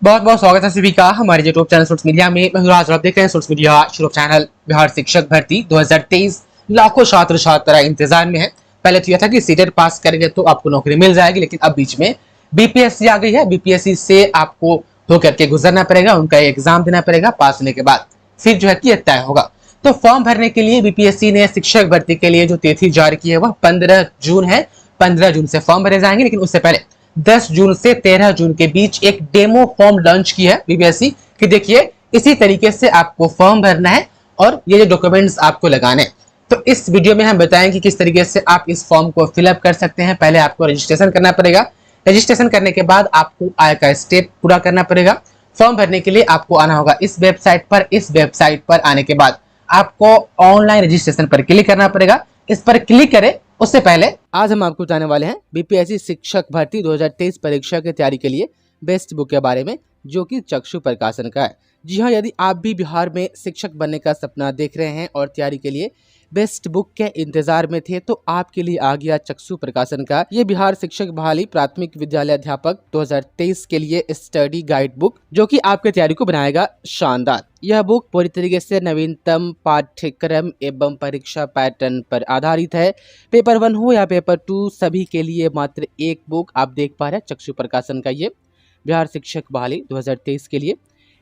बहुत बहुत स्वागत है सभी का हमारे यूट्यूब चैनल सोर्स मीडिया में। मैं राज, आप देख रहे हैं source media YouTube channel. Bihar शिक्षक भर्ती 2023 लाखों छात्र छात्रा इंतजार में है। पहले तो यह था कि सीटेट पास करेंगे तो आपको नौकरी मिल जाएगी, लेकिन अब बीच में बीपीएससी आ गई है। बीपीएससी से आपको होकर के गुजरना पड़ेगा, उनका एग्जाम देना पड़ेगा। पास होने के बाद फिर जो है कि तय होगा। तो फॉर्म भरने के लिए बीपीएससी ने शिक्षक भर्ती के लिए जो तिथि जारी की है वह 15 जून है। 15 जून से फॉर्म भरे जाएंगे, लेकिन उससे पहले 10 जून से 13 जून के बीच एक डेमो फॉर्म लॉन्च की है बीपीएससी कि देखिए इसी तरीके से आपको फॉर्म भरना है और ये डॉक्यूमेंट्स आपको लगाने। तो इस वीडियो में हम बताएं कि किस तरीके से आप इस फॉर्म को फिलअप कर सकते हैं। पहले आपको रजिस्ट्रेशन करना पड़ेगा। रजिस्ट्रेशन करने के बाद आपको आय का स्टेप पूरा करना पड़ेगा। फॉर्म भरने के लिए आपको आना होगा इस वेबसाइट पर। इस वेबसाइट पर आने के बाद आपको ऑनलाइन रजिस्ट्रेशन पर क्लिक करना पड़ेगा। इस पर क्लिक करें उससे पहले आज हम आपको बताने वाले हैं बीपीएससी शिक्षक भर्ती 2023 परीक्षा की तैयारी के लिए बेस्ट बुक के बारे में, जो कि चक्षु प्रकाशन का है। जी हाँ, यदि आप भी बिहार में शिक्षक बनने का सपना देख रहे हैं और तैयारी के लिए बेस्ट बुक के इंतजार में थे, तो आपके लिए आ गया चक्षु प्रकाशन का ये बिहार शिक्षक बहाली प्राथमिक विद्यालय अध्यापक 2023 के लिए स्टडी गाइड बुक, जो कि आपके तैयारी को बनाएगा शानदार। यह बुक पूरी तरीके से नवीनतम पाठ्यक्रम एवं परीक्षा पैटर्न पर आधारित है। पेपर 1 हो या पेपर 2, सभी के लिए मात्र एक बुक आप देख पा रहे हैं। चक्षु प्रकाशन का ये बिहार शिक्षक बहाली 2023 के लिए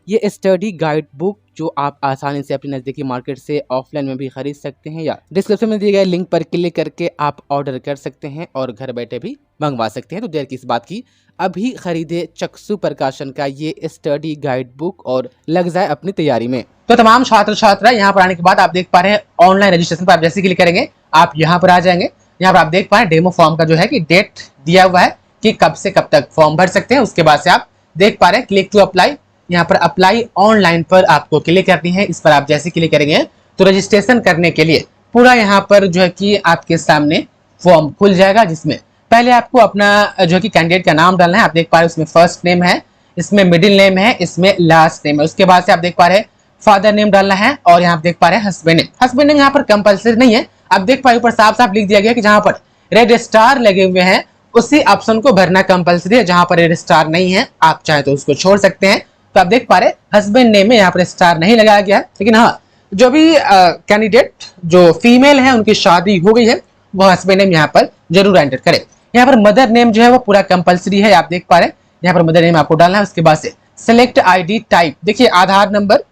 ये स्टडी गाइड बुक, जो आप आसानी से अपने नज़दीकी मार्केट से ऑफलाइन में भी खरीद सकते हैं या डिस्क्रिप्शन में दिए गए लिंक पर क्लिक करके आप ऑर्डर कर सकते हैं और घर बैठे भी मंगवा सकते हैं। तो देर किस बात की, अभी खरीदे चक्षु प्रकाशन का ये स्टडी गाइड बुक और लग जाए अपनी तैयारी में। तो तमाम छात्र छात्रा यहाँ पर आने के बाद आप देख पा रहे हैं ऑनलाइन रजिस्ट्रेशन पर आप जैसे क्लिक करेंगे आप यहाँ पर आ जाएंगे। यहाँ पर आप देख पा रहे हैं डेमो फॉर्म का जो है कि डेट दिया हुआ है कि कब से कब तक फॉर्म भर सकते हैं। उसके बाद से आप देख पा रहे हैं क्लिक टू अप्लाई। यहाँ पर अप्लाई ऑनलाइन पर आपको क्लिक करनी है। इस पर आप जैसे क्लिक करेंगे तो रजिस्ट्रेशन करने के लिए पूरा यहाँ पर जो है कि आपके सामने फॉर्म खुल जाएगा, जिसमें पहले आपको अपना जो है कि कैंडिडेट का नाम डालना है। आप देख पा रहे हैं उसमें फर्स्ट नेम है, इसमें मिडिल नेम है, इसमें लास्ट नेम है। उसके बाद से आप देख पा रहे हैं फादर नेम डालना है और यहाँ देख पा रहे हैं हस्बैंड नेम। हस्बैंड नेम यहाँ पर कंपल्सरी नहीं है। आप देख पा रहे ऊपर साफ साफ लिख दिया गया कि जहाँ पर रेड स्टार लगे हुए हैं उसी ऑप्शन को भरना कंपल्सरी है। जहाँ पर रेड स्टार नहीं है आप चाहे तो उसको छोड़ सकते हैं। तो आप देख पा रहे हस्बैंड नेम में यहाँ पर स्टार नहीं लगाया गया है, लेकिन हाँ जो भी कैंडिडेट जो फीमेल है उनकी शादी हो गई है वो हस्बैंड नेम यहाँ पर जरूर एंटर करे। यहाँ पर मदर नेम जो है वो पूरा कंपलसरी है। आप देख पा रहे हैं यहाँ पर मदर नेम आपको डालना है। उसके बाद से सिलेक्ट आईडी टाइप, देखिए आधार नंबर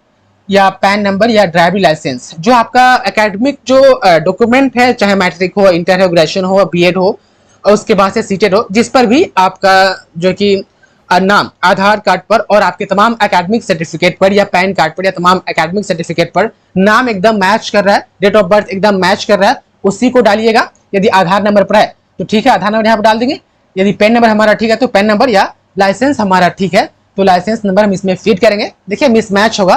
या पैन नंबर या ड्राइविंग लाइसेंस, जो आपका एकेडमिक जो डॉक्यूमेंट है, चाहे मैट्रिक हो, इंटर हो, ग्रेजुएशन हो, बीएड हो और उसके बाद से सीटेड हो, जिस पर भी आपका जो कि नाम आधार कार्ड पर और आपके तमाम एकेडमिक सर्टिफिकेट पर या पैन कार्ड पर या तमाम एकेडमिक सर्टिफिकेट पर नाम एकदम मैच कर रहा है, डेट ऑफ बर्थ एकदम मैच कर रहा है, उसी को डालिएगा। यदि आधार नंबर पर है तो ठीक है, आधार नंबर यहाँ पर डाल देंगे। यदि पैन नंबर हमारा ठीक है तो पैन नंबर, या लाइसेंस हमारा ठीक है तो लाइसेंस नंबर हम इसमें फीड करेंगे। देखिए मिसमैच होगा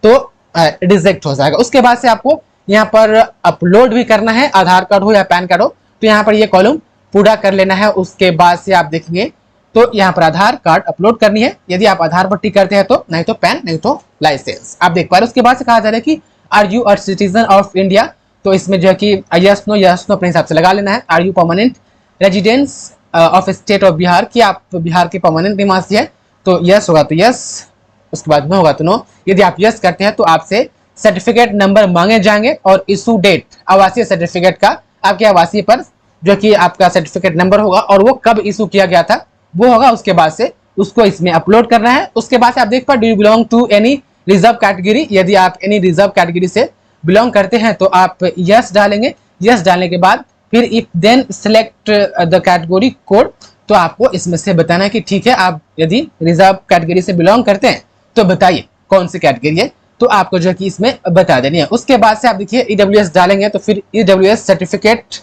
तो रिजेक्ट हो जाएगा। उसके बाद से आपको यहाँ पर अपलोड भी करना है, आधार कार्ड हो या पैन कार्ड हो तो यहाँ पर ये कॉलम पूरा कर लेना है। उसके बाद से आप देखेंगे तो यहाँ पर आधार कार्ड अपलोड करनी है। यदि आप आधार पर टिक करते हैं तो, नहीं तो पैन, नहीं तो लाइसेंस। आप देख पा रहे हैं। उसके बाद से कहा जा रहा है कि are you a citizen of India, तो इसमें जो है कि यस नो अपने हिसाब से लगा लेना है। Are you permanent residence of state of Bihar, कि आप बिहार के परमानेंट निवासी है तो यस होगा तो यस, उसके बाद नो होगा तो नो। यदि आप यस करते हैं तो आपसे सर्टिफिकेट नंबर मांगे जाएंगे और इशू डेट आवासीय सर्टिफिकेट का, आपके आवासीय पर जो कि आपका सर्टिफिकेट नंबर होगा और वो कब इशू किया गया था वो होगा। उसके बाद से उसको इसमें अपलोड करना है। उसके बाद से आप देख पा do you belong to any reserve category, यदि आप एनी रिजर्व कैटेगरी से बिलोंग करते हैं तो आप यस डालेंगे। यस डालने के बाद फिर if then select the category code, तो आपको इसमें से बताना है कि ठीक है आप यदि रिजर्व कैटेगरी से बिलोंग करते हैं तो बताइए कौन सी कैटेगरी है, तो आपको जो है कि इसमें बता देनी है। उसके बाद से आप देखिए ईडब्ल्यूएस डालेंगे तो फिर ईडब्ल्यूएस सर्टिफिकेट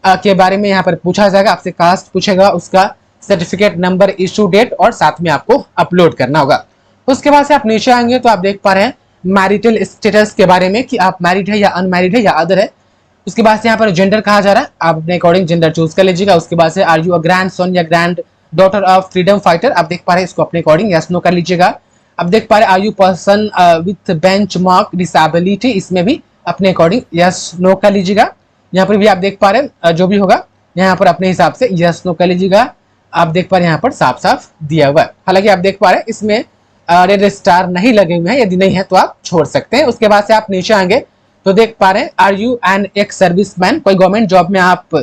के बारे में यहाँ पर पूछा जाएगा, आपसे कास्ट पूछेगा, उसका सर्टिफिकेट नंबर, इशू डेट और साथ में आपको अपलोड करना होगा। उसके बाद से आप नीचे आएंगे तो आप देख पा रहे हैं मैरिटल स्टेटस के बारे में कि आप मैरिड है या अनमैरिड है या अदर है। उसके बाद से यहाँ पर जेंडर कहा जा रहा है, आप अपने अकॉर्डिंग जेंडर चूज कर लीजिएगा। उसके बाद से are you a grandson या granddaughter of freedom fighter, आप देख पा रहे हैं इसको अपने अकॉर्डिंग यस नो कर लीजिएगा। आप देख पा रहे हैं are you person with benchmark disability, इसमें भी अपने अकॉर्डिंग यस नो कर लीजिएगा। यहाँ पर भी आप देख पा रहे हैं जो भी होगा यहाँ पर अपने हिसाब से यस नो कर लीजिएगा। आप देख पा रहे हैं यहाँ पर साफ साफ दिया हुआ है। हालांकि आप देख पा रहे हैं इसमें रेड स्टार नहीं लगे हुए हैं, यदि नहीं है तो आप छोड़ सकते हैं। उसके बाद से आप नीचे आएंगे तो देख पा रहे हैं are you an ex serviceman, कोई गवर्नमेंट जॉब में आप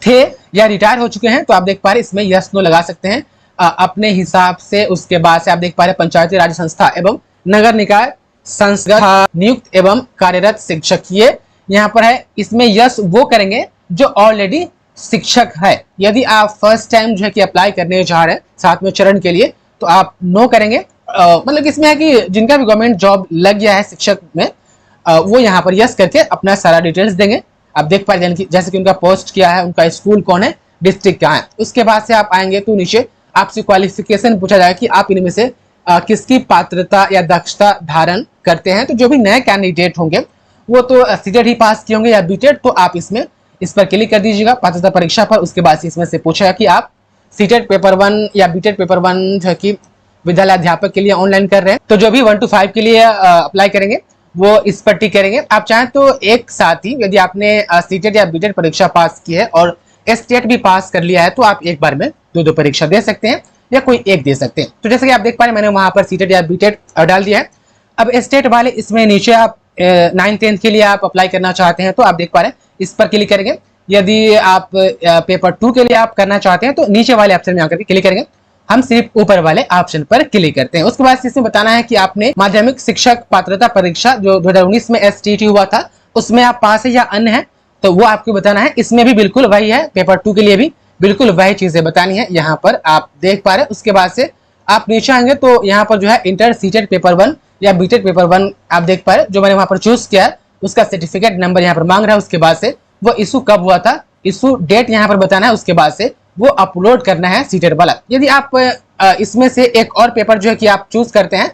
थे या रिटायर हो चुके हैं तो आप देख पा रहे हैं इसमें यस नो लगा सकते हैं अपने हिसाब से। उसके बाद से आप देख पा रहे हैं पंचायती राज संस्था एवं नगर निकाय संस्था नियुक्त एवं कार्यरत शिक्षक, ये यहाँ पर है। इसमें यस वो करेंगे जो ऑलरेडी शिक्षक है। यदि आप फर्स्ट टाइम जो है कि अप्लाई करने जा रहे हैं 7वें चरण के लिए तो आप नो करेंगे। मतलब इसमें है कि जिनका भी गवर्नमेंट जॉब लग गया है शिक्षक में वो यहाँ पर यस करके अपना सारा डिटेल्स देंगे। आप देख पा रहे हैं जैसे कि उनका पोस्ट क्या है, उनका स्कूल कौन है, डिस्ट्रिक्ट क्या है। उसके बाद से आप आएंगे तो नीचे आपसे क्वालिफिकेशन पूछा जाएगा कि आप इनमें से किसकी पात्रता या दक्षता धारण करते हैं। तो जो भी नए कैंडिडेट होंगे वो तो सीटेट ही पास किए होंगे या बीटेट, तो आप इसमें इस पर क्लिक कर दीजिएगा पात्रता परीक्षा पर। उसके बाद इसमें से पूछेगा कि आप सीटेट पेपर 1 या बीटेट पेपर 1 जो है कि विद्यालय अध्यापक के लिए ऑनलाइन कर रहे हैं तो जो भी 1 to 5 के लिए अप्लाई करेंगे वो इस पर टिक करेंगे। आप चाहें तो एक साथ ही यदि आपने सीटेट या बीटेट परीक्षा पास की है और एसटेट भी पास कर लिया है तो आप एक बार में दो परीक्षा दे सकते हैं या कोई एक दे सकते हैं। तो जैसे कि आप देख पा रहे हैं मैंने वहां पर सीटेट या बीटेट डाल दिया है। अब एसटेट वाले इसमें नीचे आप 9th-10th के लिए आप अप्लाई करना चाहते हैं तो आप देख पा रहे हैं इस पर क्लिक करेंगे। यदि आप पेपर 2 के लिए आप करना चाहते हैं तो नीचे वाले ऑप्शन में आकर के क्लिक करेंगे। हम सिर्फ ऊपर वाले ऑप्शन पर क्लिक करते हैं। उसके बाद इसमें बताना है कि आपने माध्यमिक शिक्षक पात्रता परीक्षा जो 2019 में एसटीटी हुआ था उसमें आप पास है या अन्य है, तो वो आपको बताना है। इसमें भी बिल्कुल वही है, पेपर 2 के लिए भी बिल्कुल वही चीजें बतानी है। यहाँ पर आप देख पा रहे हैं। उसके बाद से आप नीचे आएंगे तो यहाँ पर जो है इंटर सीटेट पेपर 1 या बीटेट पेपर 1 आप देख पा रहे हैं जो मैंने वहां पर चूज किया है उसका सर्टिफिकेट नंबर यहाँ पर मांग रहा है। उसके बाद से वो इशू कब हुआ था, इशू डेट यहाँ पर बताना है। उसके बाद से वो अपलोड करना है सीटेट वाला। यदि आप इसमें से एक और पेपर जो है कि आप चूज करते हैं,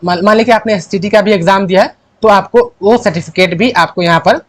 मान लीजिए आपने एसटीटी का भी एग्जाम दिया है तो आपको वो सर्टिफिकेट भी आपको यहाँ पर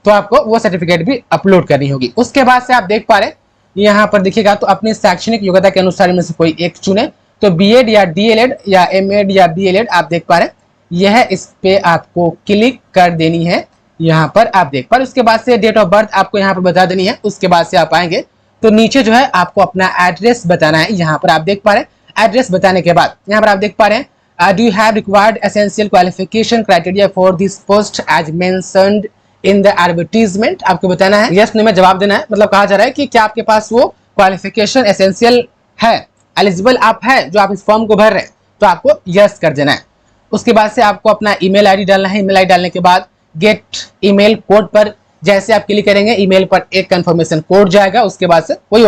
वो सर्टिफिकेट भी अपलोड करनी होगी। उसके बाद से आप देख पा रहे हैं यहाँ पर देखिएगा तो अपनी शैक्षणिक योग्यता के अनुसार इनमें से कोई एक चुने, तो बीएड या डीएलएड या एमएड या बीएलएड आप देख पा रहे हैं यह इस पे आपको क्लिक कर देनी है। यहाँ पर आप देख पा रहे हैं। उसके बाद से डेट ऑफ बर्थ आपको यहाँ पर बता देनी है। उसके बाद से आप आएंगे तो नीचे जो है आपको अपना एड्रेस बताना है। यहाँ पर आप देख पा रहे हैं एड्रेस बताने के बाद यहाँ पर आप देख पा रहे हैं do you have required essential qualification criteria for this post as mentioned in the advertisement, आपको बताना है यस नो में जवाब देना है। मतलब कहा जा रहा है कि क्या आपके पास वो क्वालिफिकेशन एसेंशियल है, एलिजिबल आप है जो आप इस फॉर्म को भर रहे हैं, तो आपको यस कर देना है। उसके बाद से आपको अपना ईमेल आईडी डालना है। ईमेल आईडी डालने के बाद गेट ईमेल कोड पर जैसे आप क्लिक करेंगे ईमेल पर एक कंफर्मेशन कोड जाएगा। उसके बाद से वही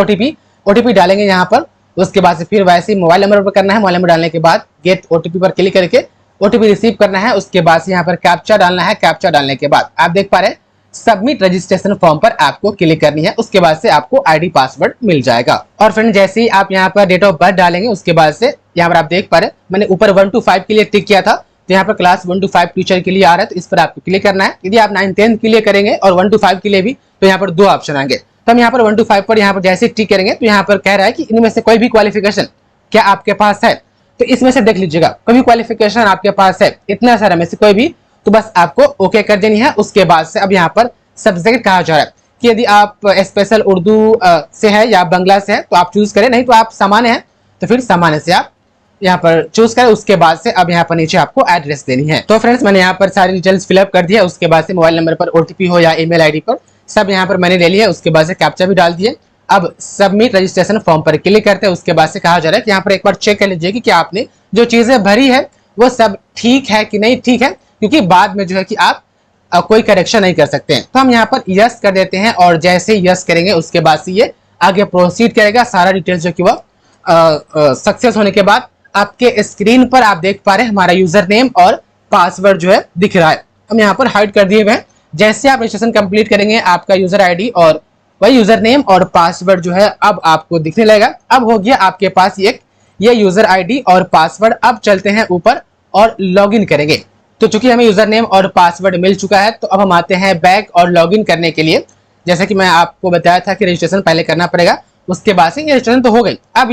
ओटीपी डालेंगे यहाँ पर। उसके बाद से फिर वैसे ही मोबाइल नंबर पर करना है। मोबाइल नंबर डालने के बाद गेट ओटीपी पर क्लिक करके ओटीपी रिसीव करना है। उसके बाद से यहाँ पर कैप्चा डालना है। कैप्चा डालने के बाद आप देख पा रहे हैं सबमिट रजिस्ट्रेशन फॉर्म पर आपको क्लिक करनी है। उसके बाद से आपको आईडी पासवर्ड मिल जाएगा। और फ्रेंड जैसे ही आप यहाँ पर डेट ऑफ बर्थ डालेंगे उसके बाद से यहाँ पर आप देख पा रहे हैं मैंने ऊपर 1 to 5 के लिए टिक किया था तो यहाँ पर क्लास 1 to 5 टीचर के लिए आ रहा है तो इस पर आपको क्लिक करना है। यदि आप 9th-10th के लिए करेंगे और 1 to 5 के लिए भी तो यहाँ पर 2 ऑप्शन आएंगे। तो हम यहाँ पर 1 to 5 पर यहाँ पर जैसे टिक करेंगे तो यहाँ पर कह रहा है कि इनमें से कोई भी क्वालिफिकेशन क्या आपके पास है, तो इसमें से देख लीजिएगा कोई भी क्वालिफिकेशन आपके पास है इतना सारा में से कोई भी, तो बस आपको ओके कर देनी है। उसके बाद से अब यहाँ पर सब्जेक्ट कहा जा रहा है कि यदि आप स्पेशल उर्दू से है या बांग्ला से है तो आप चूज करें, नहीं तो आप सामान्य है तो फिर सामान्य से आप यहाँ पर चूज करें। उसके बाद से अब यहाँ पर नीचे आपको एड्रेस देनी है। तो फ्रेंड्स मैंने यहाँ पर सारी डिटेल्स फिलअप कर दिया। उसके बाद से मोबाइल नंबर पर ओटीपी हो या ईमेल आईडी पर सब यहाँ पर मैंने ले लिया। उसके बाद से कैप्चा भी डाल दिए। अब सबमिट रजिस्ट्रेशन फॉर्म पर क्लिक करते हैं। उसके बाद से कहा जा रहा है कि यहाँ पर एक बार चेक कर लीजिए कि क्या आपने जो चीजें भरी है वो सब ठीक है कि नहीं ठीक है, क्योंकि बाद में जो है कि आप कोई करेक्शन नहीं कर सकते हैं। तो हम यहाँ पर यस कर देते हैं और जैसे यस करेंगे उसके बाद से ये आगे प्रोसीड करेगा। सारा डिटेल्स जो कि वह सक्सेस होने के बाद आपके स्क्रीन पर आप देख पा रहे हैं हमारा यूजर नेम और पासवर्ड जो है दिख रहा है। हम यहाँ पर हाइड कर दिए हुए हैं। जैसे आप रजिस्ट्रेशन कंप्लीट करेंगे आपका यूजर आईडी और वही यूजर नेम और पासवर्ड जो है अब आपको दिखने लगेगा। अब हो गया आपके पास ये यूजर आईडी और पासवर्ड। अब चलते हैं ऊपर और लॉगिन करेंगे। तो चूंकि हमें यूजर नेम और पासवर्ड मिल चुका है तो अब हम आते हैं बैक और लॉगिन करने के लिए। जैसा कि मैं आपको बताया था कि रजिस्ट्रेशन पहले करना पड़ेगा, उसके बाद से ये रजिस्ट्रेशन तो हो गई। अब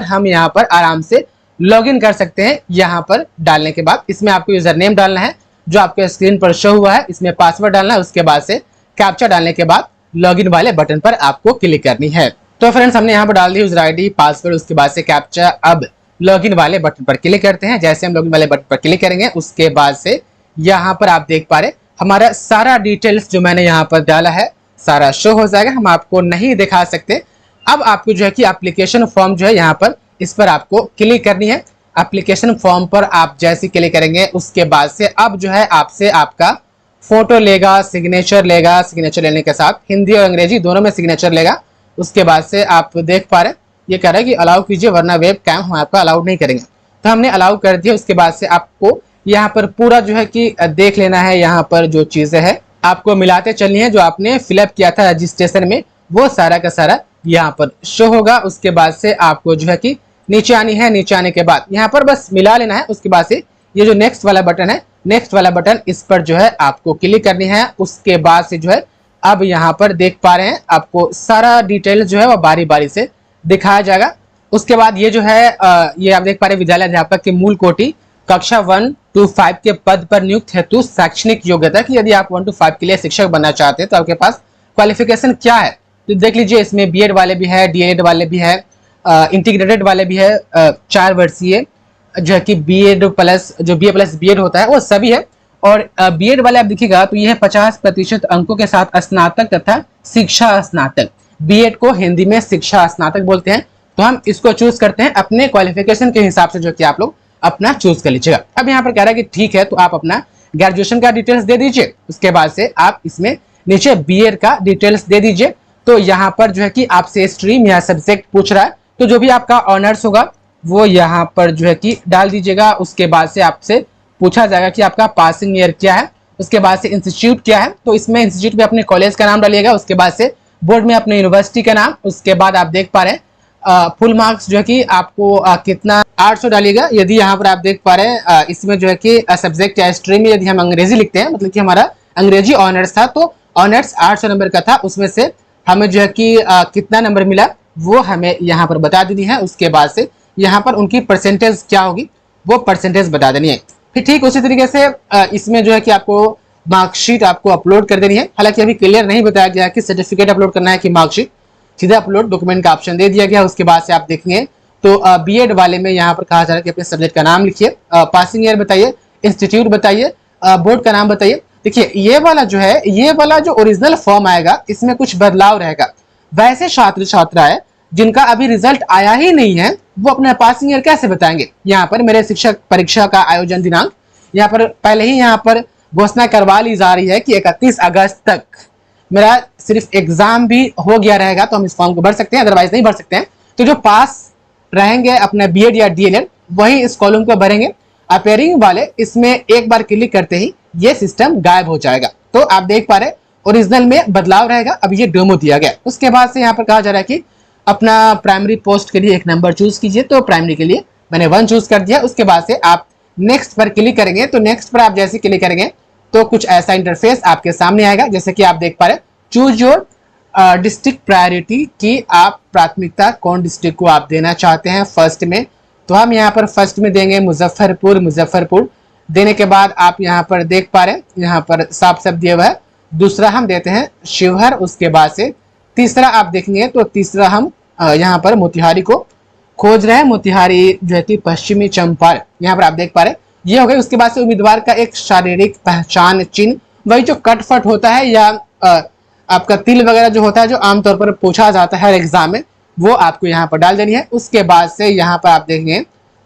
हम यहाँ पर आराम से लॉगिन कर सकते हैं। यहाँ पर डालने के बाद इसमें आपको यूजर नेम डालना है जो आपके स्क्रीन पर शो हुआ है, इसमें पासवर्ड डालना है। उसके बाद से कैप्चा डालने के बाद लॉगिन वाले बटन पर आपको क्लिक करनी है। तो फ्रेंड्स हमने यहाँ पर डाल दी यूजर आईडी, पासवर्ड, उसके बाद से कैप्चा। अब लॉगिन वाले बटन पर क्लिक करते हैं। जैसे हम लॉगिन वाले बटन पर क्लिक करेंगे उसके बाद से यहाँ पर आप देख पा रहे हमारा सारा डिटेल्स जो मैंने यहाँ पर डाला है सारा शो हो जाएगा। हम आपको नहीं दिखा सकते। अब आपको जो है कि एप्लीकेशन फॉर्म जो है यहाँ पर इस पर आपको क्लिक करनी है। एप्लीकेशन फॉर्म पर आप जैसे क्लिक करेंगे उसके बाद से अब जो है आपसे आपका फोटो लेगा, सिग्नेचर लेगा। सिग्नेचर लेने के साथ हिंदी और अंग्रेजी दोनों में सिग्नेचर लेगा। उसके बाद से आप देख पा रहे हैं ये कह रहा है कि अलाउ कीजिए वरना वेब कैम हम आपका अलाउ नहीं करेंगे। तो हमने अलाउ कर दिया। उसके बाद से आपको यहाँ पर पूरा जो है कि देख लेना है। यहाँ पर जो चीजें हैं आपको मिलाते चलनी है। जो आपने फिलअप किया था रजिस्ट्रेशन में वो सारा का सारा यहाँ पर शो होगा। उसके बाद से आपको जो है कि नीचे आनी है। नीचे आने के बाद यहाँ पर बस मिला लेना है। उसके बाद से ये जो नेक्स्ट वाला बटन है, नेक्स्ट वाला बटन, इस पर जो है आपको क्लिक करनी है। उसके बाद से जो है अब यहाँ पर देख पा रहे हैं आपको सारा डिटेल जो है वो बारी बारी से दिखाया जाएगा। उसके बाद ये जो है ये आप देख पा रहे हैं विद्यालय अध्यापक की मूल कोटि कक्षा 1 to 5 के पद पर नियुक्त हेतु शैक्षणिक योग्यता की यदि आप 1 to 5 के लिए शिक्षक बनना चाहते हैं तो आपके पास क्वालिफिकेशन क्या है तो देख लीजिए। इसमें बीएड वाले भी है, डीएड वाले भी है, इंटीग्रेटेड वाले भी है, 4 वर्षीय जो है कि बीएड प्लस जो बीए प्लस बीएड होता है वो सभी है। और बीएड वाले आप देखिएगा तो ये है 50% अंकों के साथ स्नातक तथा शिक्षा स्नातक। बीएड को हिंदी में शिक्षा स्नातक बोलते हैं। तो हम इसको चूज करते हैं अपने क्वालिफिकेशन के हिसाब से जो कि आप लोग अपना चूज कर लीजिएगा। अब यहाँ पर कह रहा है कि ठीक है तो आप अपना ग्रेजुएशन का डिटेल्स दे दीजिए। उसके बाद से आप इसमें नीचे बीएड का डिटेल्स दे दीजिए। तो यहाँ पर जो है कि आपसे स्ट्रीम या सब्जेक्ट पूछ रहा है तो जो भी आपका ऑनर्स होगा वो यहाँ पर जो है कि डाल दीजिएगा। उसके बाद से आपसे पूछा जाएगा कि आपका पासिंग ईयर क्या है। उसके बाद से इंस्टीट्यूट क्या है तो इसमें इंस्टीट्यूट में अपने कॉलेज का नाम डालिएगा। उसके बाद से बोर्ड में अपने यूनिवर्सिटी का नाम। उसके बाद आप देख पा रहे हैं फुल मार्क्स जो है कि आपको कितना 800 डालिएगा। यदि यहाँ पर आप देख पा रहे हैं इसमें जो है कि सब्जेक्ट या स्ट्रीम में यदि हम अंग्रेजी लिखते हैं मतलब कि हमारा अंग्रेजी ऑनर्स था तो ऑनर्स 800 नंबर का था। उसमें से हमें जो है कि कितना नंबर मिला वो हमें यहाँ पर बता देनी है। उसके बाद से यहाँ पर उनकी परसेंटेज क्या होगी वो परसेंटेज बता देनी है। फिर ठीक उसी तरीके से इसमें जो है कि आपको मार्कशीट आपको अपलोड कर देनी है। हालांकि अभी क्लियर नहीं बताया गया कि सर्टिफिकेट अपलोड करना है कि मार्कशीट। सीधा अपलोड डॉक्यूमेंट का ऑप्शन दे दिया गया। उसके बाद से आप देखेंगे तो बीएड वाले में यहाँ पर कहा जा रहा है कि अपने सब्जेक्ट का नाम लिखिए, पासिंग ईयर बताइए, इंस्टीट्यूट बताइए, बोर्ड का नाम बताइए। देखिए ये वाला जो है ये वाला जो ओरिजिनल फॉर्म आएगा इसमें कुछ बदलाव रहेगा। वैसे छात्र छात्राएं जिनका अभी रिजल्ट आया ही नहीं है वो अपना पासिंग ईयर कैसे बताएंगे। यहाँ पर मेरे शिक्षक परीक्षा का आयोजन दिनांक यहाँ पर पहले ही यहाँ पर घोषणा करवा ली जा रही है कि 31 अगस्त तक मेरा सिर्फ एग्जाम भी हो गया रहेगा तो हम इस फॉर्म को भर सकते हैं, अदरवाइज नहीं भर सकते हैं। तो जो पास रहेंगे अपने बीएड या डीएलएड वही इस कॉलम को भरेंगे। अपेयरिंग वाले इसमें एक बार क्लिक करते ही ये सिस्टम गायब हो जाएगा। तो आप देख पा रहे ओरिजिनल में बदलाव रहेगा। अब ये डेमो दिया गया। उसके बाद से यहाँ पर कहा जा रहा है कि अपना प्राइमरी पोस्ट के लिए एक नंबर चूज कीजिए। तो प्राइमरी के लिए मैंने 1 चूज कर दिया। उसके बाद से आप नेक्स्ट पर क्लिक करेंगे तो नेक्स्ट पर आप जैसे क्लिक करेंगे तो कुछ ऐसा इंटरफेस आपके सामने आएगा। जैसे कि आप देख पा रहे चूज योर डिस्ट्रिक्ट प्रायोरिटी की आप प्राथमिकता कौन डिस्ट्रिक्ट को आप देना चाहते हैं फर्स्ट में। तो हम यहाँ पर फर्स्ट में देंगे मुजफ्फरपुर। मुजफ्फरपुर देने के बाद आप यहाँ पर देख पा रहे हैं यहाँ पर साफ साफ दिया हुआ है। दूसरा हम देते हैं शिवहर। उसके बाद से तीसरा आप देखेंगे तो तीसरा हम यहाँ पर मोतिहारी को खोज रहे हैं। मोतिहारी जो है कि पश्चिमी चंपारण यहाँ पर आप देख पा रहे हैं ये हो गई। उसके बाद से उम्मीदवार का एक शारीरिक पहचान चिन्ह, वही जो कटफट होता है या आपका तिल वगैरह जो होता है जो आमतौर पर पूछा जाता है एग्जाम में वो आपको यहाँ पर डाल देनी है। उसके बाद से यहाँ पर आप देखेंगे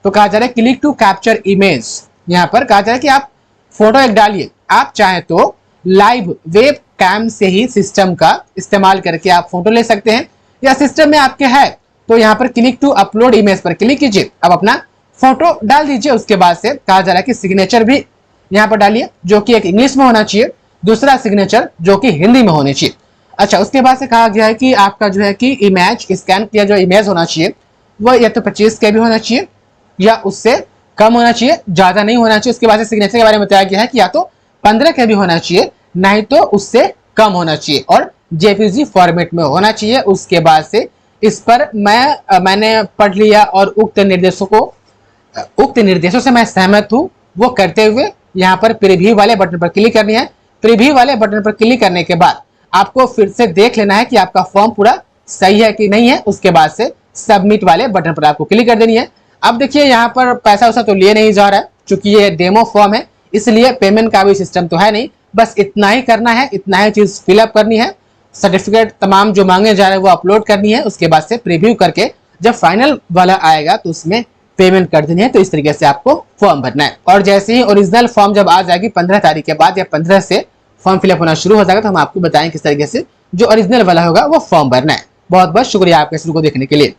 तो कहा जा रहा है क्लिक टू कैप्चर इमेज। यहाँ पर कहा जा रहा है कि आप फोटो एक डालिए। आप चाहे तो लाइव वेब कैम से ही सिस्टम का इस्तेमाल करके आप फोटो ले सकते हैं या सिस्टम में आपके है तो यहाँ पर क्लिक टू अपलोड इमेज पर क्लिक कीजिए। अब अपना फोटो डाल दीजिए। उसके बाद से कहा जा रहा है कि सिग्नेचर भी यहाँ पर डालिए जो कि एक इंग्लिश में होना चाहिए, दूसरा सिग्नेचर जो कि हिंदी में होनी चाहिए। अच्छा उसके बाद से कहा गया है कि आपका जो है कि इमेज स्कैन किया जो इमेज होना चाहिए वो या तो 25 के भी होना चाहिए या उससे कम होना चाहिए, ज्यादा नहीं होना चाहिए। उसके बाद से सिग्नेचर के बारे में बताया गया है कि या तो 15 के भी होना चाहिए नहीं तो उससे कम होना चाहिए और जेपीजी फॉर्मेट में होना चाहिए। उसके बाद से इस पर मैंने पढ़ लिया और उक्त निर्देशों से मैं सहमत हूँ वो करते हुए यहाँ पर प्रीव्यू वाले बटन पर क्लिक करनी है। प्रीव्यू वाले बटन पर क्लिक करने के बाद आपको फिर से देख लेना है कि आपका फॉर्म पूरा सही है कि नहीं है, उसके बाद से सबमिट वाले बटन पर आपको क्लिक कर देनी है। अब देखिए यहाँ पर पैसा वैसा तो लिए नहीं जा रहा है, चूंकि ये डेमो फॉर्म है इसलिए पेमेंट का भी सिस्टम तो है नहीं। बस इतना ही करना है, इतना ही चीज फिलअप करनी है, सर्टिफिकेट तमाम जो मांगे जा रहे हैं वो अपलोड करनी है। उसके बाद से प्रीव्यू करके जब फाइनल वाला आएगा तो उसमें पेमेंट कर देनी है। तो इस तरीके से आपको फॉर्म भरना है। और जैसे ही ओरिजिनल फॉर्म जब आ जाएगी 15 तारीख के बाद या 15 से फॉर्म फिलअप होना शुरू हो जाएगा, तो हम आपको बताएं किस तरीके से जो ओरिजिनल वाला होगा वो फॉर्म भरना है। बहुत बहुत शुक्रिया आपके शुरू को देखने के लिए।